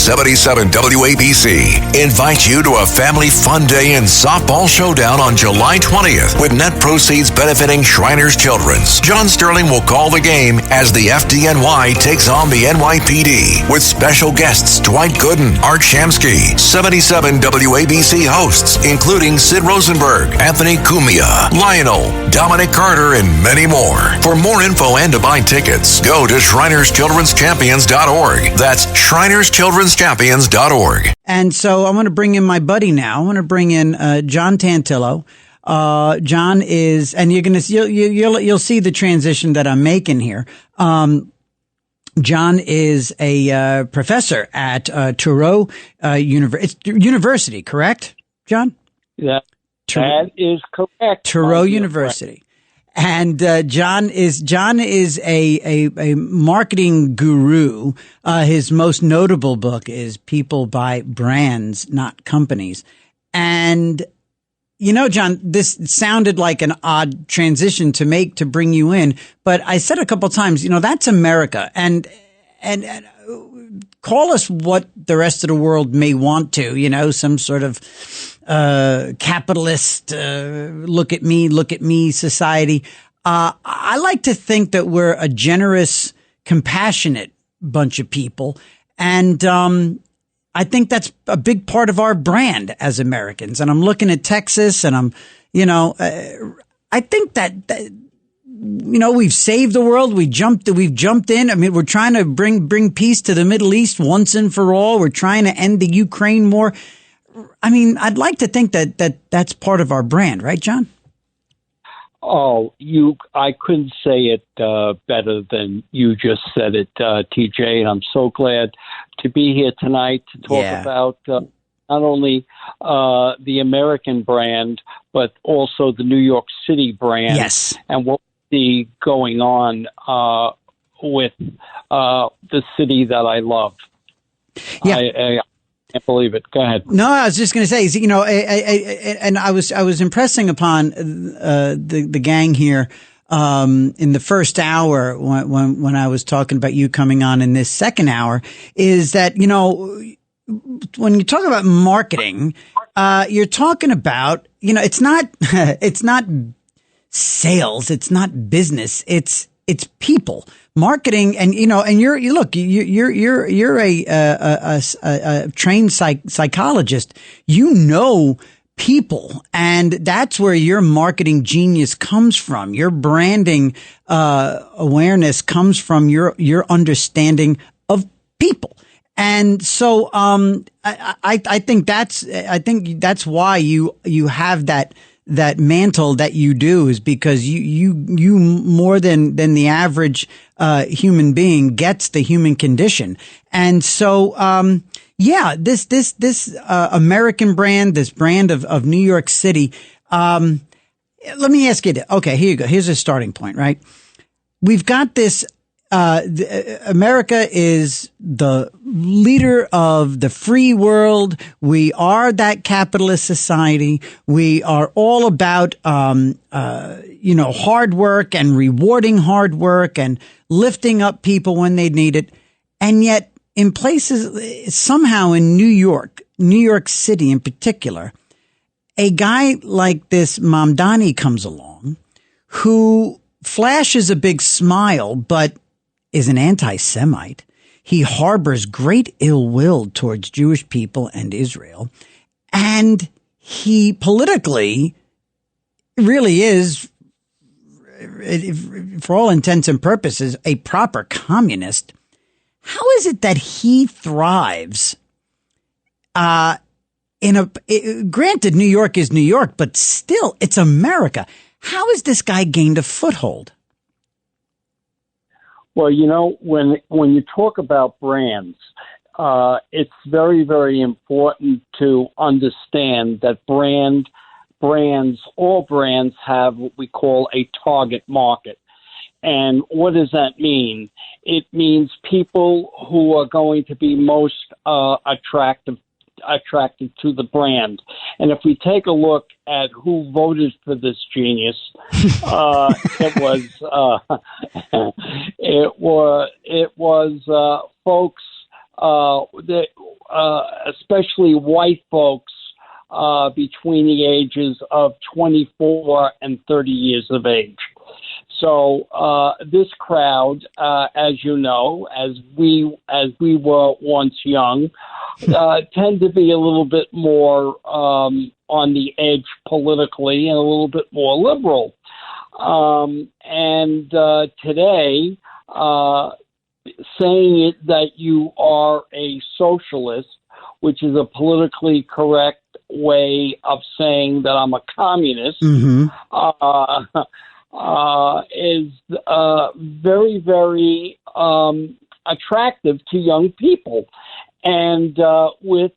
77 WABC invites you to a family fun day and softball showdown on July 20th with net proceeds benefiting Shriners Children's. John Sterling will call the game as the FDNY takes on the NYPD with special guests Dwight Gooden, Art Shamsky, 77 WABC hosts, including Sid Rosenberg, Anthony Cumia, Lionel, Dominic Carter, and many more. For more info and to buy tickets, go to ShrinersChildren'sChampions.org. That's ShrinersChildren'sChampions.org. And so I want to bring in my buddy now. I want to bring in John Tantillo. John is, and you'll see the transition that I'm making here. John is a professor at Touro University, correct, John? Yeah, that is correct. Touro University. And John is a marketing guru. His most notable book is People Buy Brands, Not Companies. And John, this sounded like an odd transition to make to bring you in, but I said a couple of times, that's America, and call us what the rest of the world may want to, some sort of capitalist, look at me society. I like to think that we're a generous, compassionate bunch of people. And, I think that's a big part of our brand as Americans. And I'm looking at Texas and I think that we've saved the world. We've jumped in. I mean, we're trying to bring peace to the Middle East once and for all. We're trying to end the Ukraine war. I mean, I'd like to think that's part of our brand, right, John? Oh, I couldn't say it better than you just said it, TJ. And I'm so glad to be here tonight to talk about not only the American brand, but also the New York City brand. Yes. And what we see going on with the city that I love. Yeah. I can't believe it. Go ahead. No, I was just going to say, and I was impressing upon the gang here in the first hour when I was talking about you coming on in this second hour, is that when you talk about marketing, you're talking about it's not sales, it's not business, it's people. Marketing, and you're a trained psychologist. People, and that's where your marketing genius comes from. Your branding awareness comes from your understanding of people. And so I think that's why you have that mantle that you do, is because you more than the average human being gets the human condition. And so this American brand, this brand of New York City, let me ask you this. Okay, here you go. Here's a starting point, right? We've got this America is the leader of the free world. We are that capitalist society. We are all about, hard work and rewarding hard work and lifting up people when they need it. And yet in places, somehow in New York City in particular, a guy like this Mamdani comes along who flashes a big smile, but is an anti-Semite. He harbors great ill will towards Jewish people and Israel. And he politically really is, for all intents and purposes, a proper communist. How is it that he thrives granted, New York is New York, but still it's America. How has this guy gained a foothold? Well, when you talk about brands, it's very, very important to understand that all brands have what we call a target market. And what does that mean? It means people who are going to be most attracted to the brand. And if we take a look at who voted for this genius, it was folks especially white folks between the ages of 24 and 30 years of age. So this crowd, as you know, as we were once young, tend to be a little bit more on the edge politically and a little bit more liberal. And today, saying it that you are a socialist, which is a politically correct way of saying that I'm a communist, is very, very attractive to young people. And with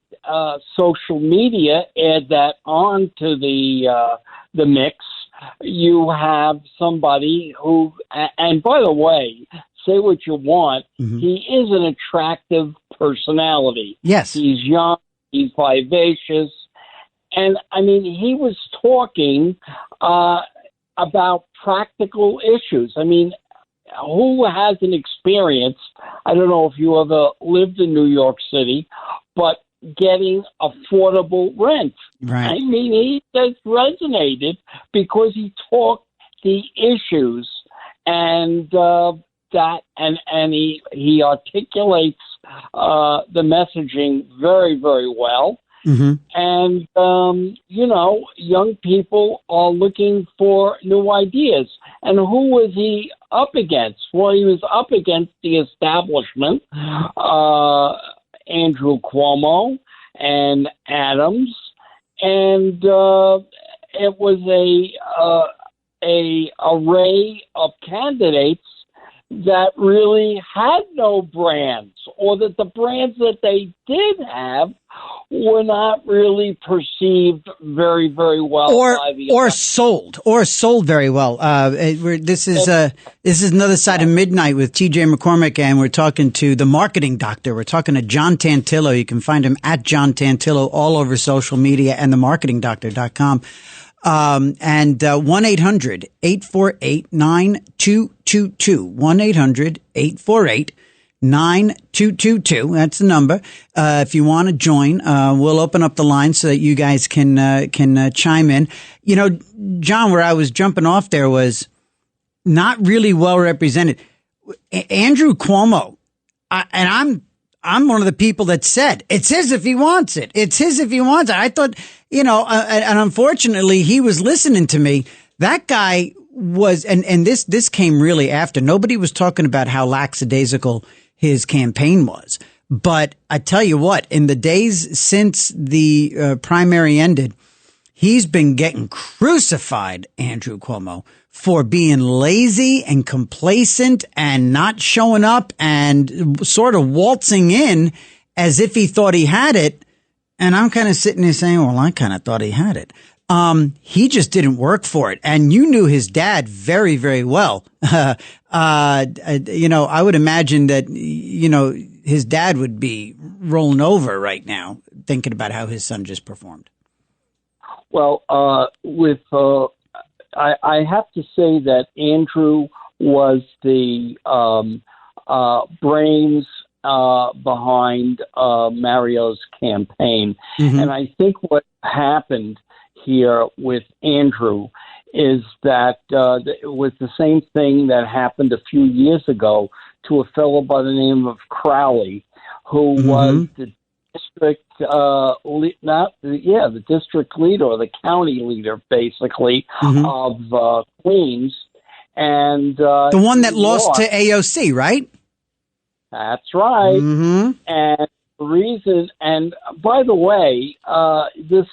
social media, add that on to the mix, you have somebody who, and by the way, say what you want, he is an attractive personality. Yes. He's young, he's vivacious, and I mean, he was talking about practical issues. I mean, who has an experience? I don't know if you ever lived in New York City, but getting affordable rent. Right. I mean, he just resonated because he talked the issues and he articulates the messaging very, very well. And, you know, young people are looking for new ideas. And who was he up against? Well, he was up against the establishment, Andrew Cuomo and Adams. And it was a array of candidates that really had no brands, or that the brands that they did have were not really perceived very, very well by the sold very well. This is Another Side of Midnight with TJ McCormick, and we're talking to the marketing doctor. We're talking to John Tantillo. You can find him at John Tantillo all over social media and themarketingdoctor.com. And 1-800-848-9222. 1-800-848-9222. That's the number. If you want to join, we'll open up the line so that you guys can chime in. You know, John, where I was jumping off there was not really well represented. Andrew Cuomo, and I'm one of the people that said it's his if he wants it. It's his if he wants it. I thought, you know, and unfortunately he was listening to me. That guy was, and this came really after. Nobody was talking about how lackadaisical his campaign was. But I tell you what, in the days since the primary ended, he's been getting crucified, Andrew Cuomo, for being lazy and complacent and not showing up and sort of waltzing in as if he thought he had it. And I'm kind of sitting there saying, well, I kind of thought he had it. He just didn't work for it. And you knew his dad very, very well. You know, I would imagine that, you know, his dad would be rolling over right now thinking about how his son just performed. Well, I have to say that Andrew was the brains behind Mario's campaign. And I think what happened here with Andrew is that it was the same thing that happened a few years ago to a fellow by the name of Crowley, who was the district the district leader or the county leader, basically, of Queens, and the one that lost to AOC, right? That's right. And the reason, and by the way, this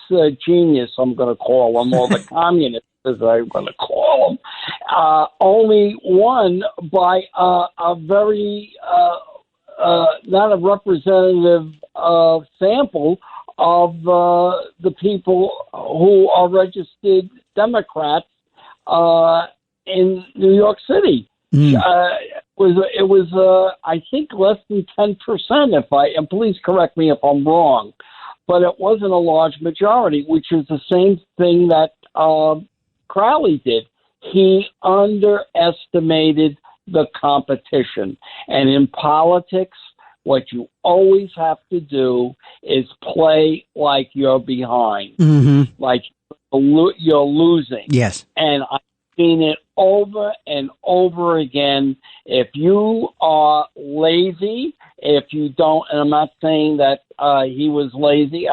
genius, I'm going to call him, or the communist, as I'm going to call him, only won by a very not a representative sample of the people who are registered Democrats in New York City. It was I think less than 10%. And please correct me if I'm wrong, but it wasn't a large majority, which is the same thing that Crowley did. He underestimated the competition, and in politics, What you always have to do is play like you're behind, like you're losing. Yes. And I've seen it over and over again. If you are lazy, if you don't, and I'm not saying that he was lazy,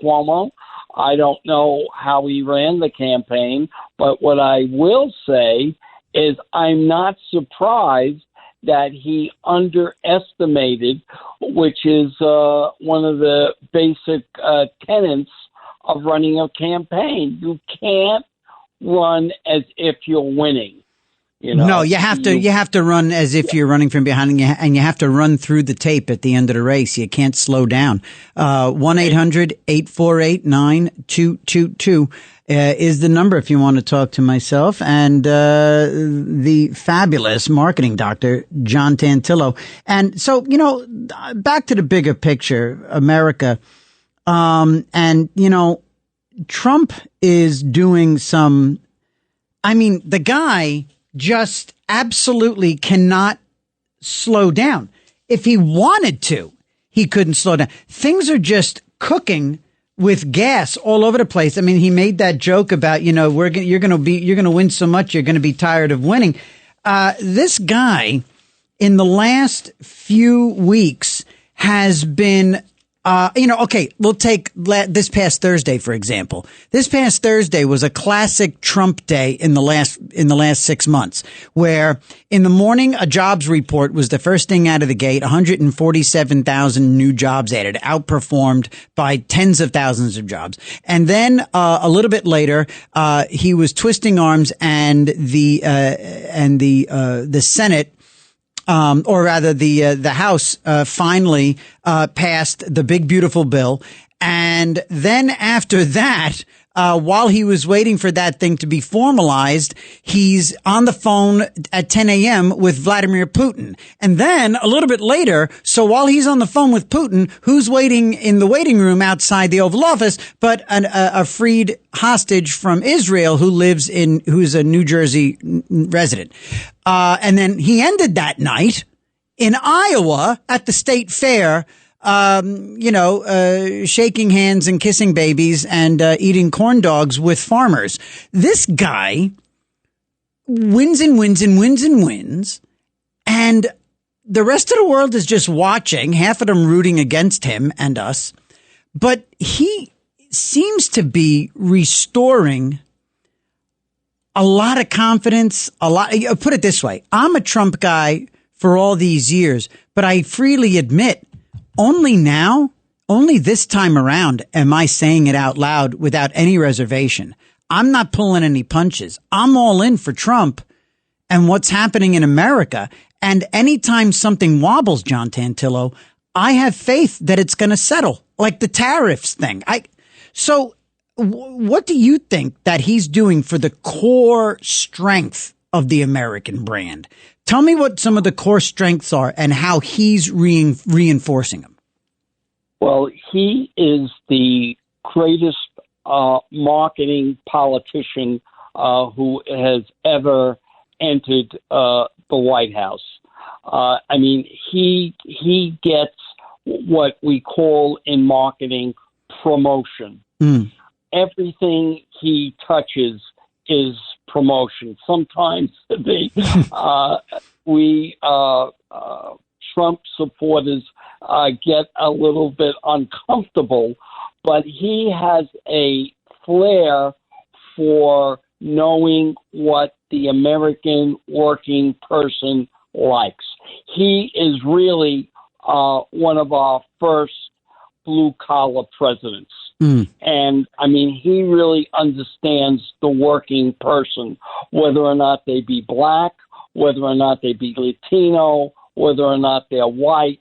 Cuomo, I don't know how he ran the campaign, but what I will say is I'm not surprised that he underestimated, which is one of the basic tenets of running a campaign. You can't run as if you're winning. You know? No, you have to run as if you're running from behind, and you have to run through the tape at the end of the race. You can't slow down. 1-800-848-9222 is the number if you want to talk to myself and the fabulous marketing doctor, John Tantillo. And so, you know, back to the bigger picture, America, and, you know, Trump is doing some, I mean, the guy just absolutely cannot slow down. If he wanted to, he couldn't slow down. Things are just cooking with gas all over the place. I mean, he made that joke about, you know, you're going to win so much, you're going to be tired of winning. This guy in the last few weeks has been, okay, we'll take this past Thursday, for example. This past Thursday was a classic Trump day in the last 6 months, where in the morning, a jobs report was the first thing out of the gate, 147,000 new jobs added, outperformed by tens of thousands of jobs. And then, a little bit later, he was twisting arms and the Senate, or rather the House, finally, passed the big, beautiful bill. And then after that, while he was waiting for that thing to be formalized, he's on the phone at 10 a.m. with Vladimir Putin. And then a little bit later, so while he's on the phone with Putin, who's waiting in the waiting room outside the Oval Office, but a freed hostage from Israel who's a New Jersey resident. And then he ended that night in Iowa at the state fair, shaking hands and kissing babies and eating corn dogs with farmers. This guy wins and wins and wins and wins. And the rest of the world is just watching, half of them rooting against him and us. But he seems to be restoring a lot of confidence, put it this way. I'm a Trump guy for all these years, but I freely admit only this time around am I saying it out loud without any reservation. I'm not pulling any punches. I'm all in for Trump and what's happening in America. And anytime something wobbles, John Tantillo, I have faith that it's going to settle, like the tariffs thing. So what do you think that he's doing for the core strength of the American brand? Tell me what some of the core strengths are and how he's reinforcing them. Well, he is the greatest marketing politician who has ever entered the White House. I mean, he gets what we call in marketing promotion. Everything he touches is promotion. Sometimes Trump supporters get a little bit uncomfortable, but he has a flair for knowing what the American working person likes. He is really one of our first blue-collar presidents. And, I mean, he really understands the working person, whether or not they be black, whether or not they be Latino, whether or not they're white.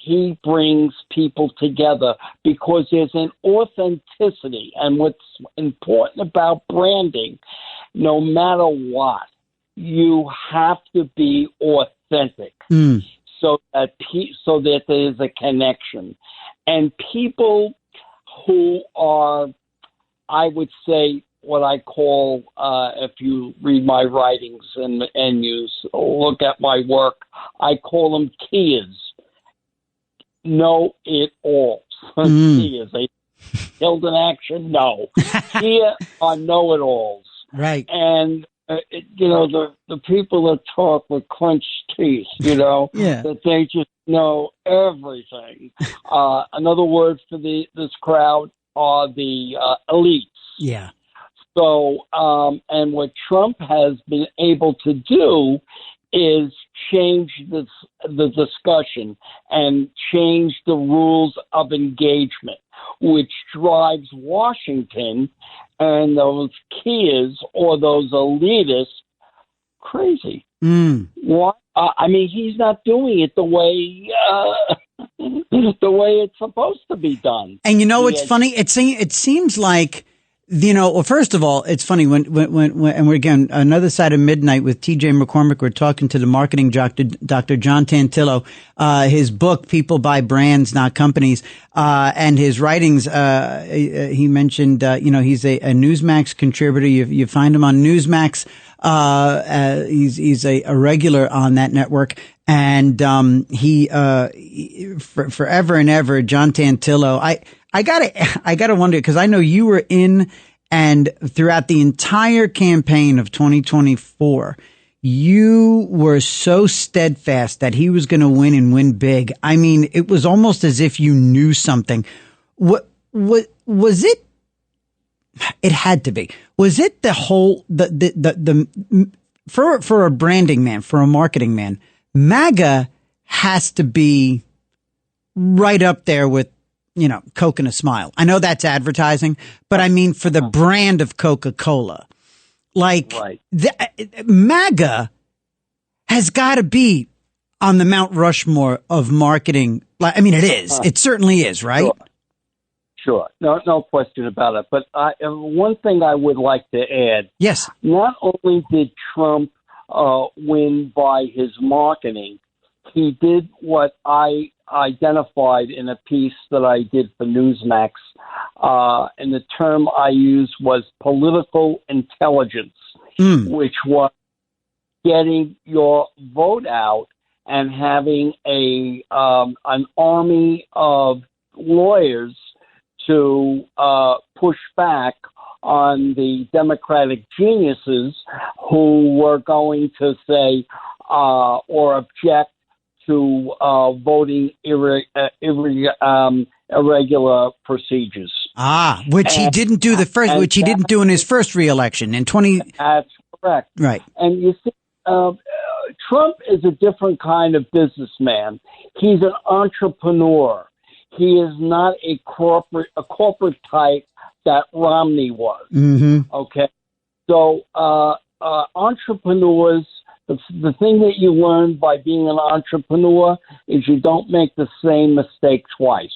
He brings people together because there's an authenticity. And what's important about branding, no matter what, you have to be authentic so that there's a connection. And people who are, I would say, what I call, if you read my writings and you look at my work, I call them keyers. know-it-alls. Kias, they killed in action? No. Kia are know-it-alls. Right. And, the people that talk with clenched teeth, Yeah. that they just know everything. Another word for this crowd are the elites. Yeah. So, and what Trump has been able to do is change the discussion and change the rules of engagement, which drives Washington and those Kias or those elitists crazy. Why? He's not doing it the way it's supposed to be done. And it's funny. It seems like, well, first of all, it's funny when and we're again another side of midnight with TJ McCormick. We're talking to the marketing Dr. John Tantillo. His book, People Buy Brands, Not Companies, and his writings. He mentioned, he's a Newsmax contributor. You find him on Newsmax. He's a regular on that network. And, he forever and ever, John Tantillo, I gotta wonder, because I know you were in and throughout the entire campaign of 2024, you were so steadfast that he was going to win and win big. I mean, it was almost as if you knew something. What was it? It had to be. Was it the whole, for a branding man, for a marketing man, MAGA has to be right up there with, Coke and a smile. I know that's advertising, but I mean for the brand of Coca-Cola. Like, right. MAGA has got to be on the Mount Rushmore of marketing. I mean, it is. It certainly is, right? Sure. No question about it. But one thing I would like to add. Yes. Not only did Trump win by his marketing, he did what I identified in a piece that I did for Newsmax, and the term I used was political intelligence, which was getting your vote out and having an army of lawyers to push back on the Democratic geniuses who were going to say or object to voting irregular procedures. Which he didn't do which he didn't do in his first reelection in 20. That's correct. Right. And you see, Trump is a different kind of businessman. He's an entrepreneur. He is not a corporate type that Romney was. Mm-hmm. Okay. So, entrepreneurs, the thing that you learn by being an entrepreneur is you don't make the same mistake twice.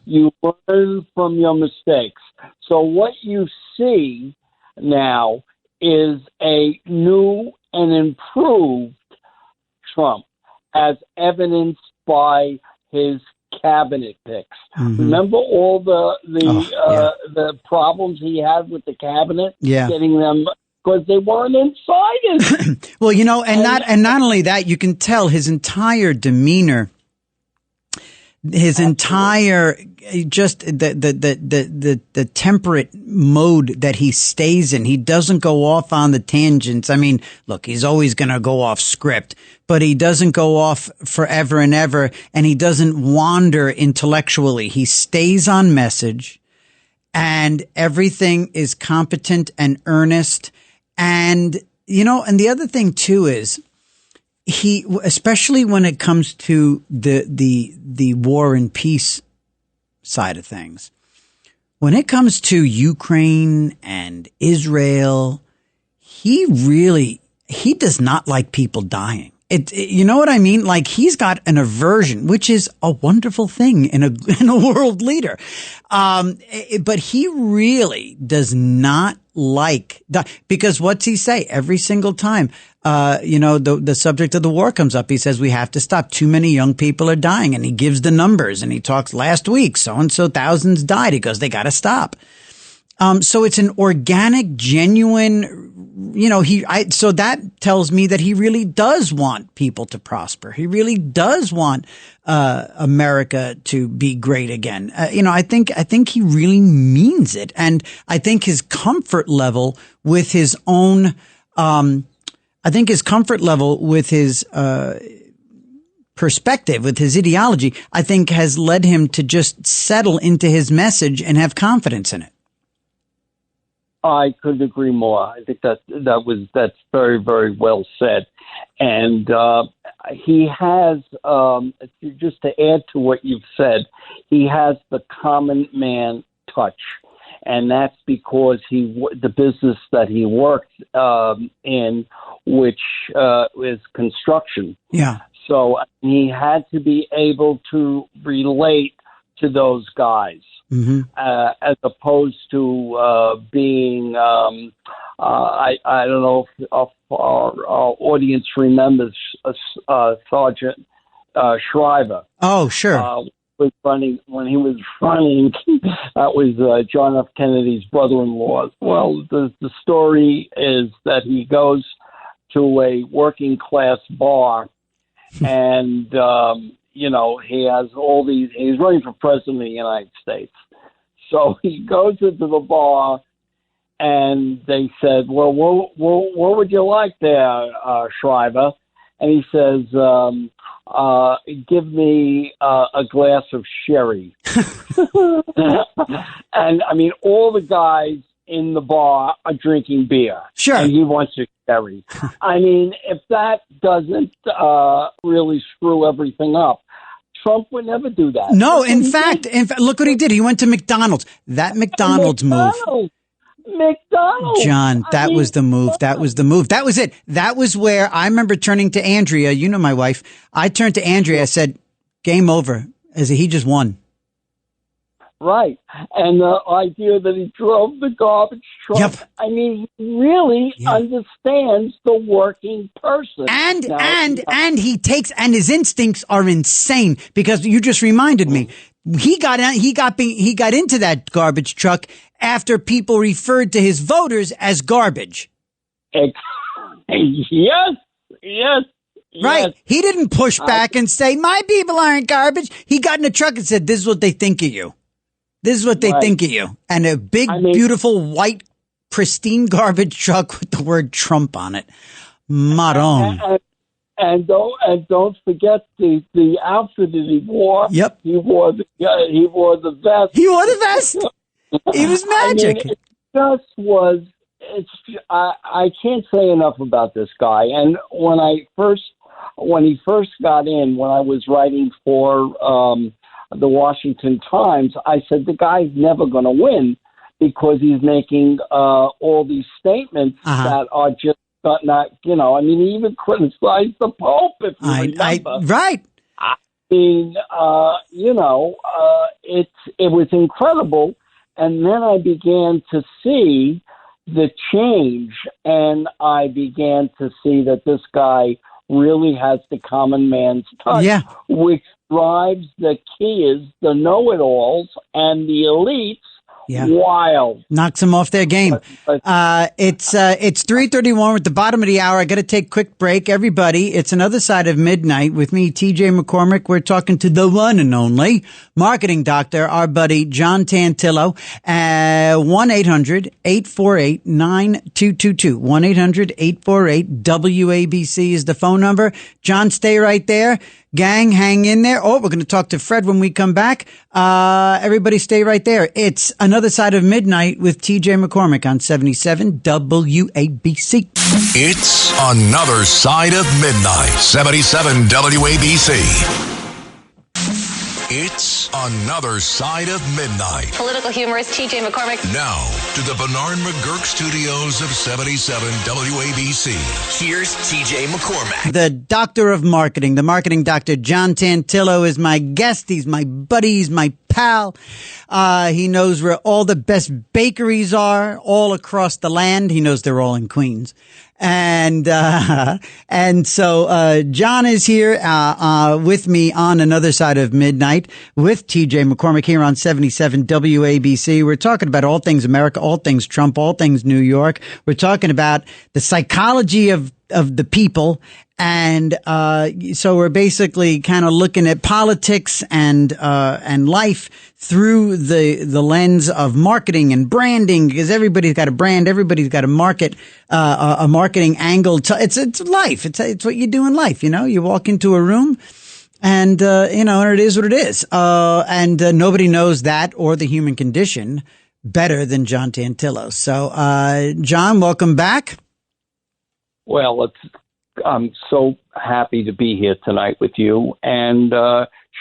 You learn from your mistakes. So what you see now is a new and improved Trump, as evidenced by his cabinet picks. Mm-hmm. Remember all the problems he had with the cabinet, getting them. Because they weren't insiders. Well, and not only that, you can tell his entire demeanor, his entire just the temperate mode that he stays in. He doesn't go off on the tangents. I mean, look, he's always going to go off script, but he doesn't go off forever and ever, and he doesn't wander intellectually. He stays on message, and everything is competent and earnest. And, and the other thing too is he, especially when it comes to the war and peace side of things, when it comes to Ukraine and Israel, he does not like people dying. You know what I mean? Like, he's got an aversion, which is a wonderful thing in a world leader. But he really does not like that, because what's he say every single time? The subject of the war comes up. He says, we have to stop. Too many young people are dying. And he gives the numbers, and he talks last week, so-and-so thousands died. He goes, they got to stop. So it's an organic, genuine, so that tells me that he really does want people to prosper. He really does want, America to be great again. I think he really means it. And I think his comfort level with his own, perspective, with his ideology, I think has led him to just settle into his message and have confidence in it. I couldn't agree more. I think that's very, very well said. And he has, just to add to what you've said, he has the common man touch. And that's because the business that he worked in, which is construction. Yeah. So he had to be able to relate to those guys. Mm-hmm. As opposed to being, I don't know if our audience remembers Sergeant Shriver. Oh, sure. When he was running, that was John F. Kennedy's brother-in-law. Well, the story is that he goes to a working class bar and, he has all these, he's running for president of the United States. So he goes into the bar and they said, well, what would you like there, Shriver? And he says, give me a glass of sherry. And I mean, all the guys in the bar are drinking beer. Sure. And he wants a sherry. I mean, if that doesn't really screw everything up, Trump would never do that. No, in fact, look what he did. He went to McDonald's. That McDonald's move. McDonald's. John, that was the move. That was the move. That was it. That was where I remember turning to Andrea. You know my wife. I turned to Andrea. I said, game over. He just won. Right. And the idea that he drove the garbage truck. Yep. I mean, he really understands the working person. And he takes, and his instincts are insane, because you just reminded me. He got into that garbage truck after people referred to his voters as garbage. Yes. Right. He didn't push back and say, my people aren't garbage. He got in a truck and said, this is what they think of you. This is what they think of you. And a big, beautiful, white, pristine garbage truck with the word Trump on it. Maron. And don't forget the outfit that he wore. Yep. He wore the vest. He wore the vest. He was magic. I mean, it just was. I can't say enough about this guy. And when he first got in, when I was writing for the Washington Times, I said the guy's never going to win because he's making all these statements that are just not. I mean, he even criticized the Pope. If you remember, right. I mean, it was incredible. And then I began to see the change, and I began to see that this guy really has the common man's touch, which drives the kids, the know-it-alls, and the elites wild. Knocks them off their game. It's 3:31. We're at the bottom of the hour. I got to take a quick break. Everybody, it's Another Side of Midnight with me, TJ McCormick. We're talking to the one and only marketing doctor, our buddy John Tantillo. 1-800-848-9222. 1-800-848-WABC is the phone number. John, stay right there. Gang, hang in there. Oh, we're going to talk to Fred when we come back. Everybody stay right there. It's Another Side of Midnight with TJ McCormick on 77 WABC. It's Another Side of Midnight, 77 WABC. It's Another Side of Midnight. Political humorist TJ McCormick. Now to the Bernard McGurk studios of 77 WABC. Here's TJ McCormick. The doctor of marketing, the marketing doctor, John Tantillo, is my guest. He's my buddy. He's my pal. He knows where all the best bakeries are all across the land. He knows they're all in Queens. And so John is here with me on another side of midnight with TJ McCormick here on 77 WABC. We're talking about all things America, all things Trump, all things New York. We're talking about the psychology of the people. And so we're basically kind of looking at politics and life through the lens of marketing and branding, because everybody's got a brand, everybody's got a marketing angle. It's life. It's what you do in life. You know, you walk into a room and it is what it is. And nobody knows that or the human condition better than John Tantillo. So, John, welcome back. Well, I'm so happy to be here tonight with you and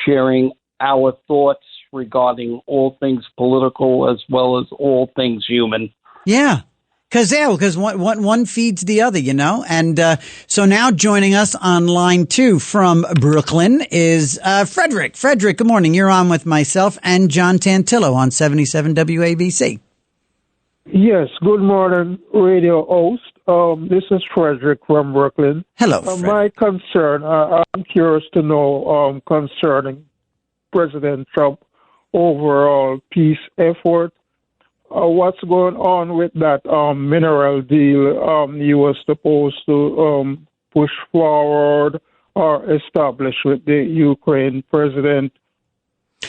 sharing our thoughts regarding all things political as well as all things human. Yeah. Because one feeds the other, you know. And so now joining us on line 2 from Brooklyn is Frederick. Frederick, good morning. You're on with myself and John Tantillo on 77 WABC. Yes, good morning, radio host. This is Frederick from Brooklyn. Hello, Frederick. My concern, I'm curious to know concerning President Trump overall peace effort. What's going on with that mineral deal he was supposed to push forward or establish with the Ukraine president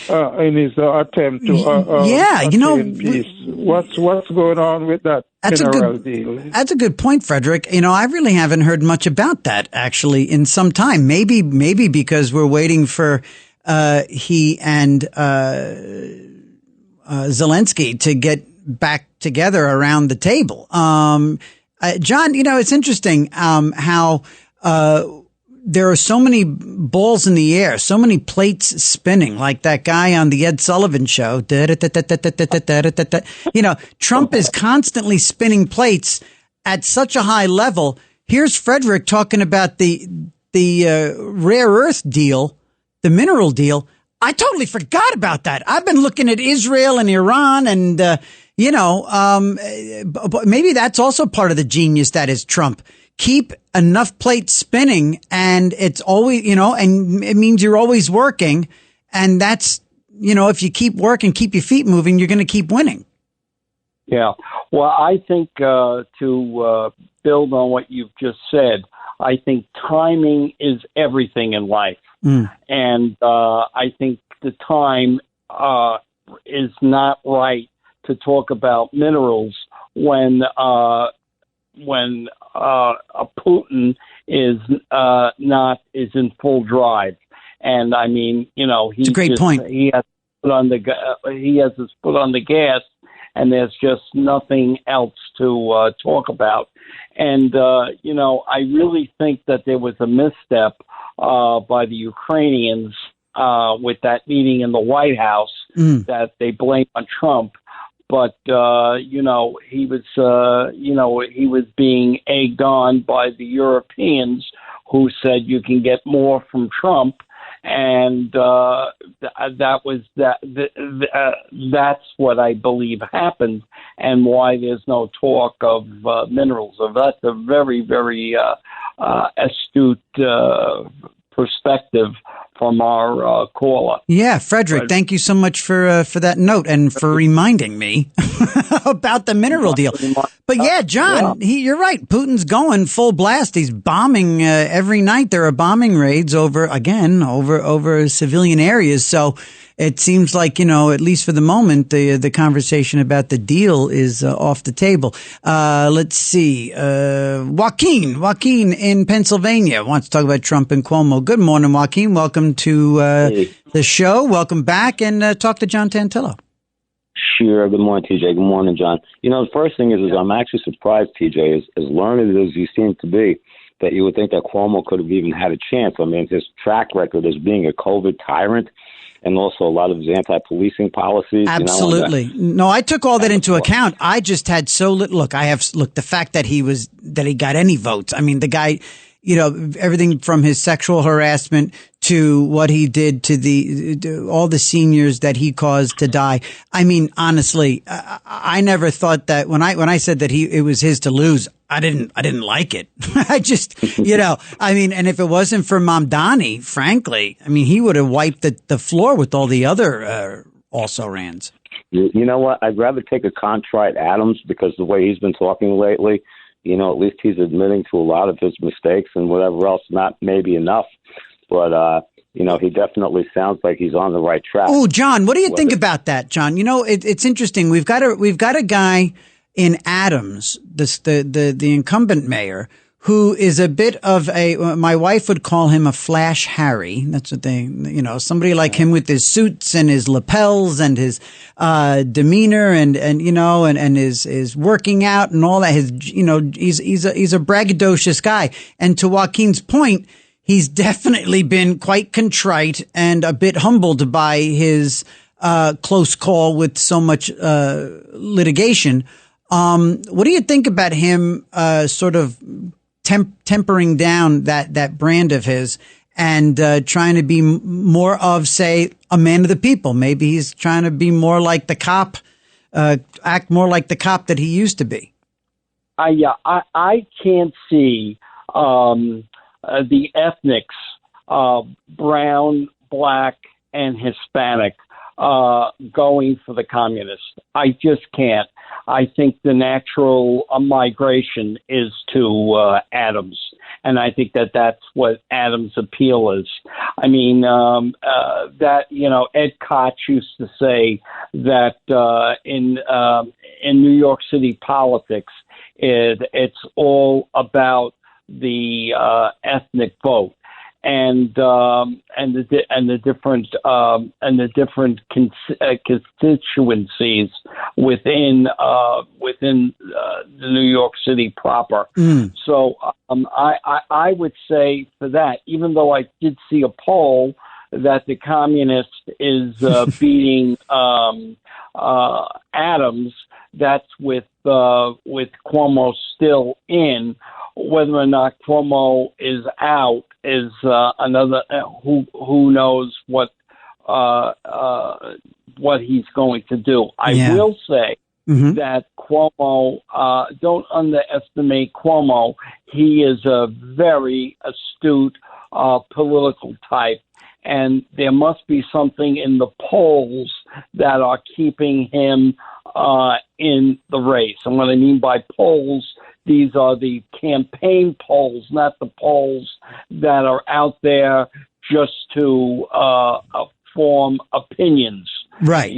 in his attempt to attain peace? What's going on with that mineral deal? That's a good point, Frederick. You know, I really haven't heard much about that actually in some time. Maybe because we're waiting for he and Zelensky to get back together around the table. John, you know, it's interesting how there are so many balls in the air, so many plates spinning, like that guy on the Ed Sullivan show. You know, Trump is constantly spinning plates at such a high level. Here's Frederick talking about the rare earth deal, the mineral deal. I totally forgot about that. I've been looking at Israel and Iran and, but maybe that's also part of the genius that is Trump. Keep enough plates spinning and it's always, you know, and it means you're always working. And that's, you know, if you keep working, keep your feet moving, you're going to keep winning. Yeah. Well, I think to build on what you've just said, I think timing is everything in life. And I think the time is not right to talk about minerals when Putin is in full drive. And I mean, you know, it's a great point. He has his foot on the gas, and there's just nothing else to talk about. And you know, I really think that there was a misstep by the Ukrainians with that meeting in the White House that they blame on Trump. But, you know, he was being egged on by the Europeans who said you can get more from Trump. And that's what I believe happened and why there's no talk of minerals. So that's a very, very astute perspective from our caller. Yeah, Frederick, thank you so much for that note and for reminding me about the mineral deal. But yeah, John, you're right. Putin's going full blast. He's bombing every night. There are bombing raids over civilian areas. So it seems like, you know, at least for the moment, the conversation about the deal is off the table. Let's see. Joaquin in Pennsylvania wants to talk about Trump and Cuomo. Good morning, Joaquin. Welcome to the show. Welcome back and talk to John Tantillo. Sure. Good morning, TJ. Good morning, John. You know, the first thing is I'm actually surprised, TJ, as learned as you seem to be, that you would think that Cuomo could have even had a chance. I mean, his track record as being a COVID tyrant and also a lot of his anti-policing policies. Absolutely. You know, no, I took all that into account. I just had so little. Look, the fact that he got any votes. I mean, the guy, you know, everything from his sexual harassment to what he did to all the seniors that he caused to die. I mean, honestly, I never thought that when I said that it was his to lose, I didn't like it. I just, I mean, and if it wasn't for Mamdani, frankly, I mean, he would have wiped the floor with all the other also-rans. You know what? I'd rather take a contrite Adams because the way he's been talking lately, at least he's admitting to a lot of his mistakes and whatever else, not maybe enough. But, he definitely sounds like he's on the right track. Oh, John, what do you think about that, John? It's interesting. We've got a guy in Adams, the incumbent mayor, who is a bit of my wife would call him a Flash Harry. That's what somebody like him with his suits and his lapels and his demeanor and his working out and all that. He's a braggadocious guy. And to Joaquin's point, he's definitely been quite contrite and a bit humbled by his close call with so much litigation. What do you think about him sort of tempering down that brand of his and trying to be more of, say, a man of the people? Maybe he's trying to be more like the cop, act more like the cop that he used to be. I can't see the ethnics, brown, black, and Hispanic, going for the communists. I just can't. I think the natural migration is to Adams, and I think that's what Adams' appeal is. I mean, Ed Koch used to say that in New York City politics, it's all about the ethnic vote. And the different constituencies within the New York City proper. So I would say for that, even though I did see a poll that the communist is beating Adams, that's with Cuomo still in. Whether or not Cuomo is out is another. Who knows what he's going to do? I will say that Cuomo. Don't underestimate Cuomo. He is a very astute political type, and there must be something in the polls that are keeping him in the race. And what I mean by polls, these are the campaign polls, not the polls that are out there just to form opinions. Right.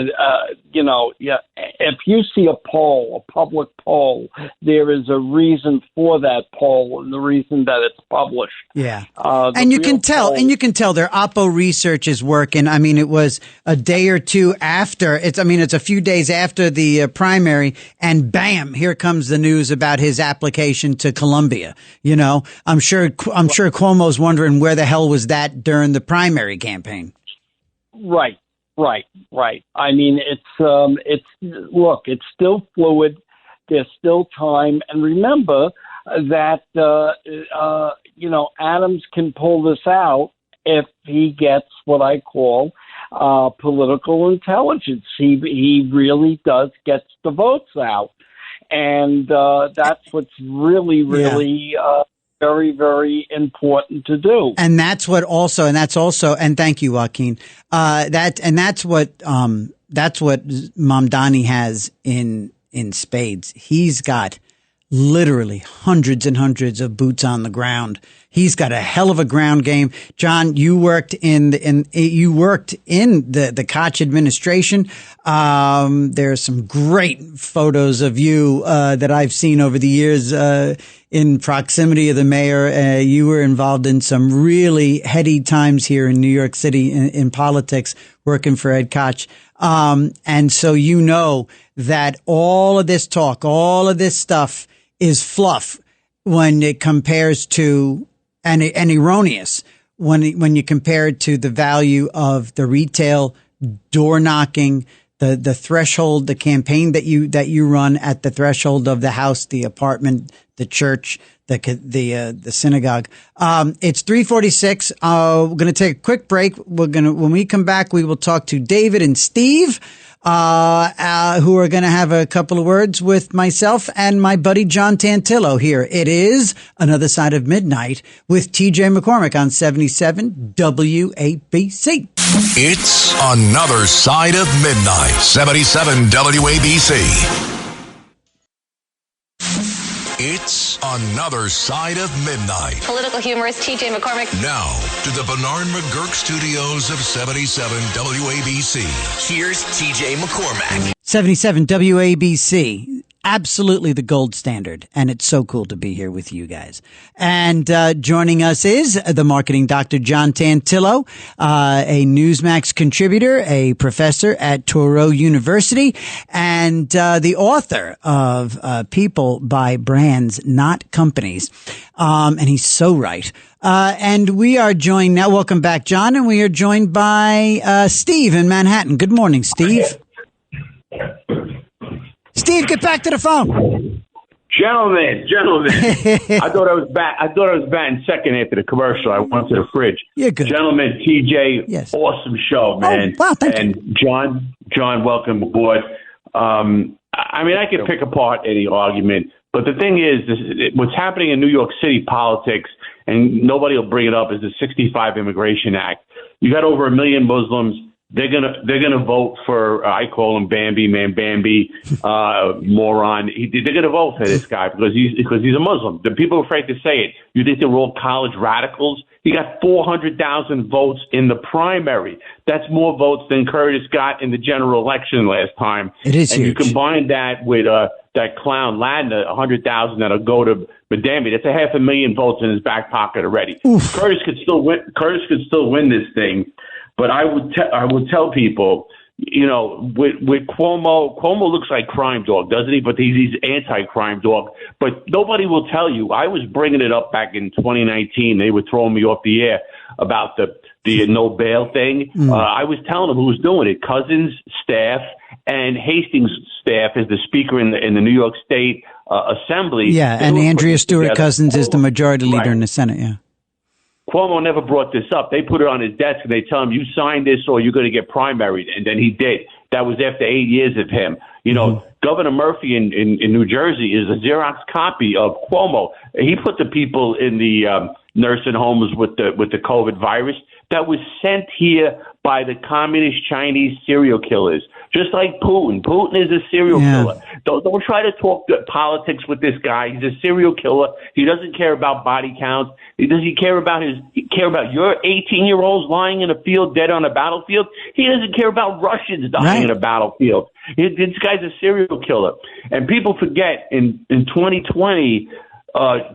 If you see a poll, a public poll, there is a reason for that poll and the reason that it's published. Yeah. And you can tell their Oppo research is working. I mean, it was a day or two after it's a few days after the primary, and bam, here comes the news about his application to Columbia. I'm sure Cuomo's wondering where the hell was that during the primary campaign. Right. I mean, it's still fluid. There's still time. And remember that, Adams can pull this out if he gets what I call political intelligence. He really does get the votes out. And that's what's really very, very important to do. And that's what and thank you, Joaquin. That's what Mamdani has in spades. He's got literally hundreds and hundreds of boots on the ground. He's got a hell of a ground game. John, you worked in the Koch administration. There's some great photos of you that I've seen over the years in proximity of the mayor. You were involved in some really heady times here in New York City in politics, working for Ed Koch. And so that all of this talk, all of this stuff is fluff when it compares to and erroneous when you compare it to the value of the retail door knocking, the threshold, the campaign that you run at the threshold of the house, the apartment, the church, the synagogue. It's 3:46. We're going to take a quick break. When we come back, we will talk to David and Steve, who are going to have a couple of words with myself and my buddy John Tantillo here. It is Another Side of Midnight with TJ McCormick on 77 WABC. It's Another Side of Midnight, 77 WABC. It's Another Side of Midnight. Political humorist TJ McCormick. Now, to the Bernard McGurk studios of 77 WABC. Here's TJ McCormick. 77 WABC. Absolutely the gold standard. And it's so cool to be here with you guys. And joining us is the marketing Dr. John Tantillo, a Newsmax contributor, a professor at Touro University, and the author of People Buy Brands, Not Companies. And he's so right. And we are joined now. Welcome back, John. And we are joined by Steve in Manhattan. Good morning, Steve. Steve, get back to the phone. Gentlemen. I thought I was batting second after the commercial. I went to the fridge. You're good. Gentlemen, TJ, yes. Awesome show, man. Oh, wow, thank you. John, welcome aboard. I could pick apart any argument, but the thing is, what's happening in New York City politics, and nobody will bring it up, is the 65 Immigration Act. You got over 1 million Muslims. They're gonna vote for I call him Bambi, moron. They're gonna vote for this guy because he's a Muslim. The people are afraid to say it. You think they're all college radicals? He got 400,000 votes in the primary. That's more votes than Curtis got in the general election last time. It is and huge. You combine that with that clown Ladner, 100,000 that'll go to Madambi. That's 500,000 votes in his back pocket already. Oof. Curtis could still win this thing. But I would tell people, with Cuomo looks like crime dog, doesn't he? But he's anti-crime dog. But nobody will tell you. I was bringing it up back in 2019. They were throwing me off the air about the no bail thing. I was telling them who was doing it. Cousins' staff and Hastings' staff is the speaker in the New York State Assembly. Yeah, and Andrea Stewart Cousins is the majority leader in the Senate, yeah. Cuomo never brought this up. They put it on his desk and they tell him, you signed this or you're going to get primaried. And then he did. That was after 8 years of him. Governor Murphy in New Jersey is a Xerox copy of Cuomo. He put the people in the nursing homes with the COVID virus that was sent here by the communist Chinese serial killers, just like Putin. Putin is a serial killer. Don't try to talk politics with this guy. He's a serial killer. He doesn't care about body counts. Does he care about your 18-year-olds lying in a field dead on a battlefield? He doesn't care about Russians dying in a battlefield. This guy's a serial killer. And people forget in 2020,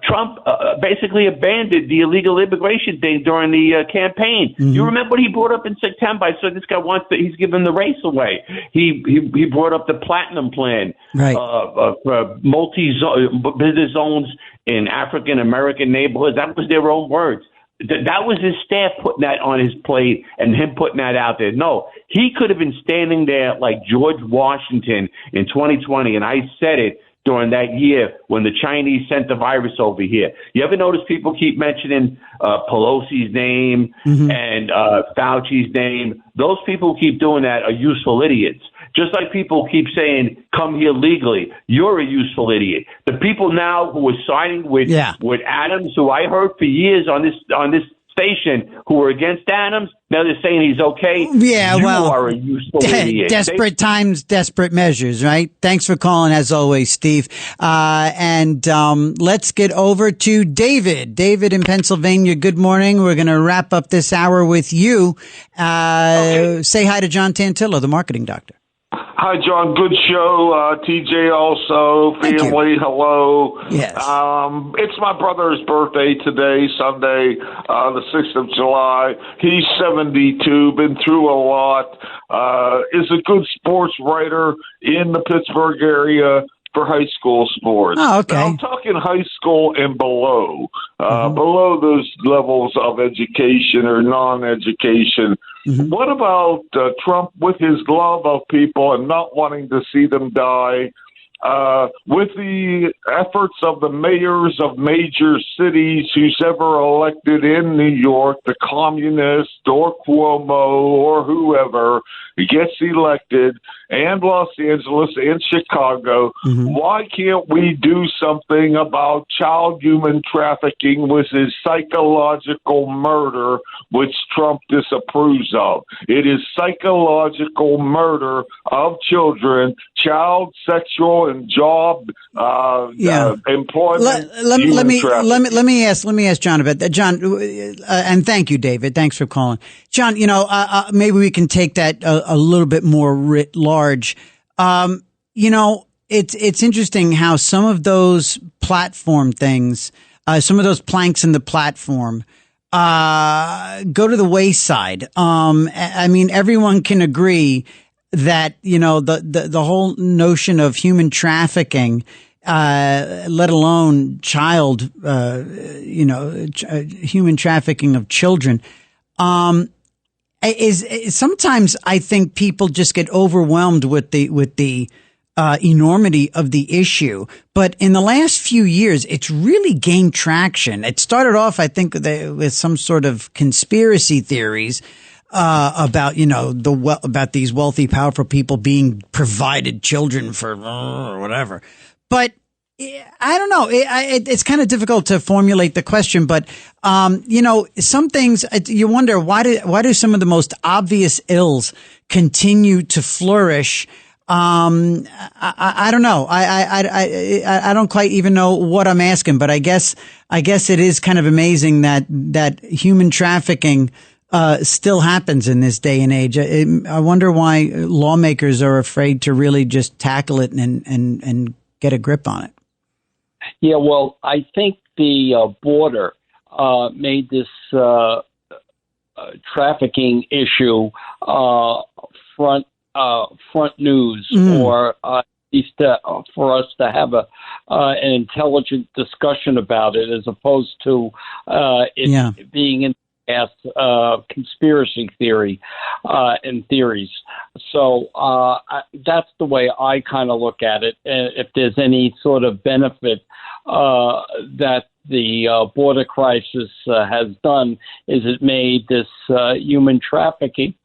Trump basically abandoned the illegal immigration thing during the campaign. You remember what he brought up in September? I said this guy he's giving the race away. He brought up the Platinum Plan, for multi-business zones in African American neighborhoods. That was their own words. That was his staff putting that on his plate and him putting that out there. No, he could have been standing there like George Washington in 2020, and I said it during that year when the Chinese sent the virus over here. You ever notice people keep mentioning Pelosi's name and Fauci's name? Those people who keep doing that are useful idiots. Just like people keep saying, come here legally. You're a useful idiot. The people now who are siding with Adams, who I heard for years on this station, who were against Adams, now they're saying he's okay. Yeah, you are a useful idiot. Desperate times, desperate measures, right? Thanks for calling, as always, Steve. And let's get over to David. David in Pennsylvania, good morning. We're going to wrap up this hour with you. Say hi to John Tantillo, the marketing doctor. Hi, John. Good show. TJ also. Family, hello. Yes. It's my brother's birthday today, Sunday, the 6th of July. He's 72, been through a lot, is a good sports writer in the Pittsburgh area for high school sports. Oh, okay. Now, I'm talking high school and below, below those levels of education or non-education. What about Trump with his love of people and not wanting to see them die? with the efforts of the mayors of major cities who's ever elected in New York, the communist or Cuomo or whoever gets elected, and Los Angeles and Chicago, why can't we do something about child human trafficking, which is psychological murder, which Trump disapproves of? It is psychological murder of children, child sexual and job employment. Let me ask John about that. John, and thank you, David. Thanks for calling. John, maybe we can take that a little bit more writ large. It's interesting how some of those platform things, some of those planks in the platform, go to the wayside. I mean, everyone can agree that, the whole notion of human trafficking, let alone child, human trafficking of children, is sometimes I think people just get overwhelmed with the enormity of the issue. But in the last few years, it's really gained traction. It started off, I think, with some sort of conspiracy theories about about these wealthy, powerful people being provided children for whatever. But I don't know. It's kind of difficult to formulate the question, but some things you wonder why do some of the most obvious ills continue to flourish? I don't know. I don't quite even know what I'm asking, but I guess it is kind of amazing that human trafficking still happens in this day and age. I wonder why lawmakers are afraid to really just tackle it and get a grip on it. Yeah, well, I think the border made this trafficking issue front news, or at least for us to have an intelligent discussion about it, as opposed to it being in as conspiracy theory and theories. So that's the way I kind of look at it. If there's any sort of benefit that the border crisis has done, is it made this human trafficking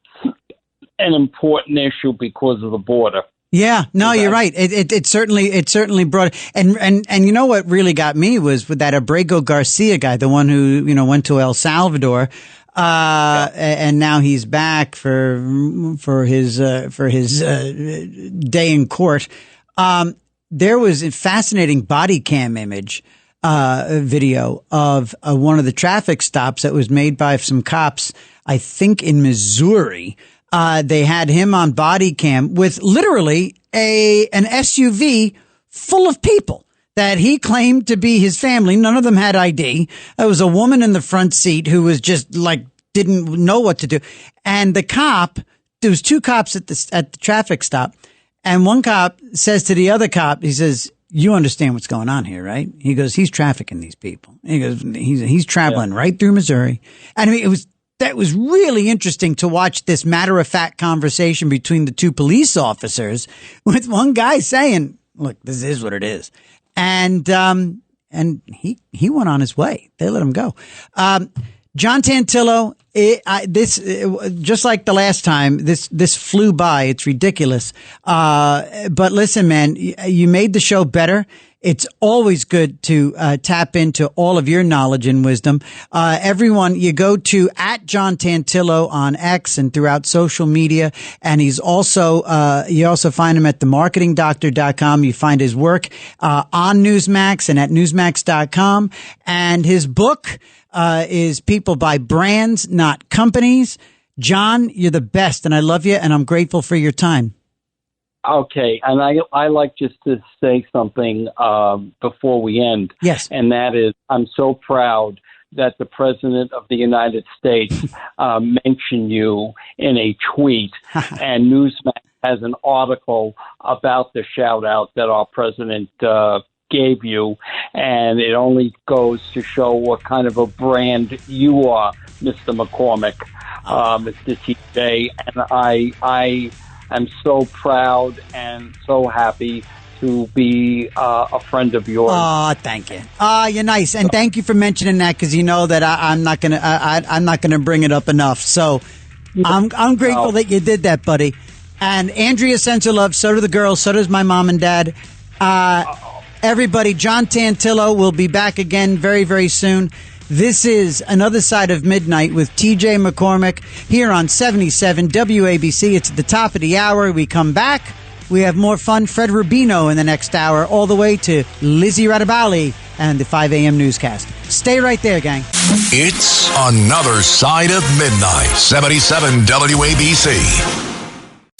an important issue because of the border. Yeah, no, you're right. It certainly brought, and you know what really got me was with that Abrego Garcia guy, the one who, went to El Salvador, and now he's back for his day in court. There was a fascinating body cam image, video of one of the traffic stops that was made by some cops, I think in Missouri. They had him on body cam with literally an SUV full of people that he claimed to be his family. None of them had ID. There was a woman in the front seat who was just like, didn't know what to do. And the cop, there was two cops at the traffic stop. And one cop says to the other cop, he says, "You understand what's going on here, right?" He goes, "He's trafficking these people." He goes, he's traveling right through Missouri. And I mean, that was really interesting to watch this matter-of-fact conversation between the two police officers, with one guy saying, "Look, this is what it is," and he went on his way. They let him go. John Tantillo, just like the last time, this flew by. It's ridiculous. But listen, man, you made the show better. It's always good to tap into all of your knowledge and wisdom. Everyone, you go to @John Tantillo on X and throughout social media. And he's also, you also find him at themarketingdoctor.com. You find his work on Newsmax and at newsmax.com. And his book is People Buy Brands, Not Companies. John, you're the best, and I love you, and I'm grateful for your time. Okay, and I like just to say something before we end. Yes. And that is, I'm so proud that the President of the United States mentioned you in a tweet, and Newsmax has an article about the shout-out that our President gave you, and it only goes to show what kind of a brand you are, Mr. McCormick, Mr. TJ, and I am so proud and so happy to be a friend of yours. Oh, thank you. You're nice, and thank you for mentioning that because you know that I'm not gonna bring it up enough. So I'm grateful that you did that, buddy. And Andrea sends her love. So do the girls. So does my mom and dad. Everybody, John Tantillo will be back again very, very soon. This is Another Side of Midnight with TJ McCormick here on 77 WABC. It's at the top of the hour. We come back. We have more fun. Fred Rubino in the next hour, all the way to Lizzie Radabali and the 5 a.m. newscast. Stay right there, gang. It's Another Side of Midnight. 77 WABC.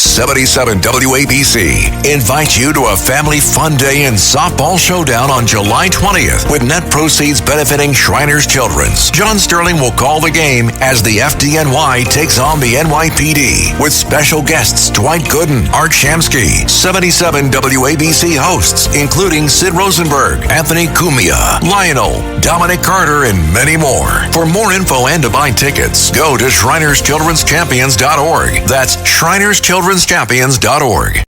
77 WABC invites you to a family fun day and softball showdown on July 20th with net proceeds benefiting Shriners Children's. John Sterling will call the game as the FDNY takes on the NYPD with special guests Dwight Gooden, Art Shamsky, 77 WABC hosts including Sid Rosenberg, Anthony Cumia, Lionel, Dominic Carter, and many more. For more info and to buy tickets, go to ShrinersChildren'sChampions.org. That's ShrinersChildren'sChampions.org.